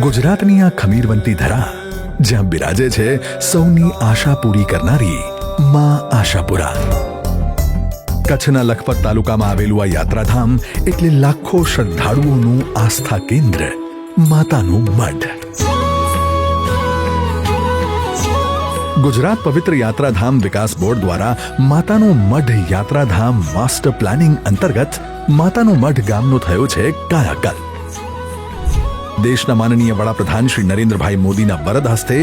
ગુજરાતની આ ખમીરવંતી ધરા જ્યાં બિરાજે છે સૌની આશા પૂરી કરનારી માં આશાપુરા. કચ્છના લખપત તાલુકામાં આવેલું આ યાત્રાધામ એટલે લાખો શ્રદ્ધાળુઓનું આસ્થા કેન્દ્ર માતાનું મઢ. ગુજરાત પવિત્ર યાત્રાધામ વિકાસ બોર્ડ દ્વારા માતાનું મઢ યાત્રાધામ માસ્ટર પ્લાનિંગ અંતર્ગત માતાનું મઢ ગામનો થયો છે કાયાકલ્પ. દેશના માનનીય વડાપ્રધાન શ્રી નરેન્દ્રભાઈ મોદીના વરદ હસ્તે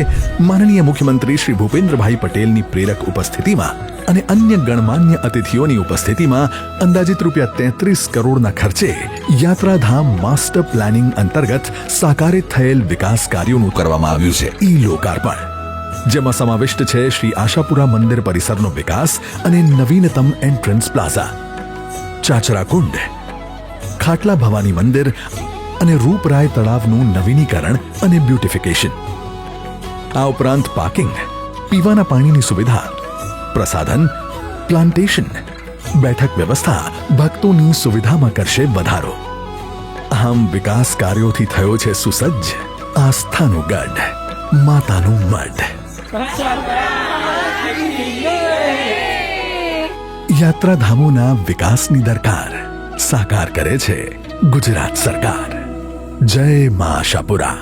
માનનીય મુખ્યમંત્રી શ્રી ભૂપેન્દ્રભાઈ પટેલની પ્રેરક ઉપસ્થિતિમાં અને અન્ય ગણમાન્ય અતિથિઓની ઉપસ્થિતિમાં અંદાજિત ₹33 કરોડના ખર્ચે યાત્રાધામ માસ્ટર પ્લાનિંગ અંતર્ગત સાકારિત થયેલ વિકાસ કાર્યોનું કરવામાં આવ્યું છે ઈ લોકાર્પણ, જેમાં સમાવિષ્ટ છે શ્રી આશાપુરા મંદિર પરિસરનો વિકાસ અને નવીનતમ એન્ટ્રન્સ પ્લાઝા, ચાચરા કુંડ, ખાટલા ભવાની મંદિર અને રૂપરાય તળાવનું નવીનીકરણ અને બ્યુટિફિકેશન. આ ઉપરાંત પાર્કિંગ, પીવાના પાણીની સુવિધા, પ્રસાધન, પ્લાન્ટેશન, બેઠક વ્યવસ્થા, ભક્તોની સુવિધામાં કરશે વધારો. આમ વિકાસ કાર્યોથી થયો છે સુસજ્જ આસ્થાનો ગઢ માતાનું મઢ. યાત્રાધામોના વિકાસની દરકાર સાકાર કરે છે ગુજરાત સરકાર. જય મા આશાપુરા.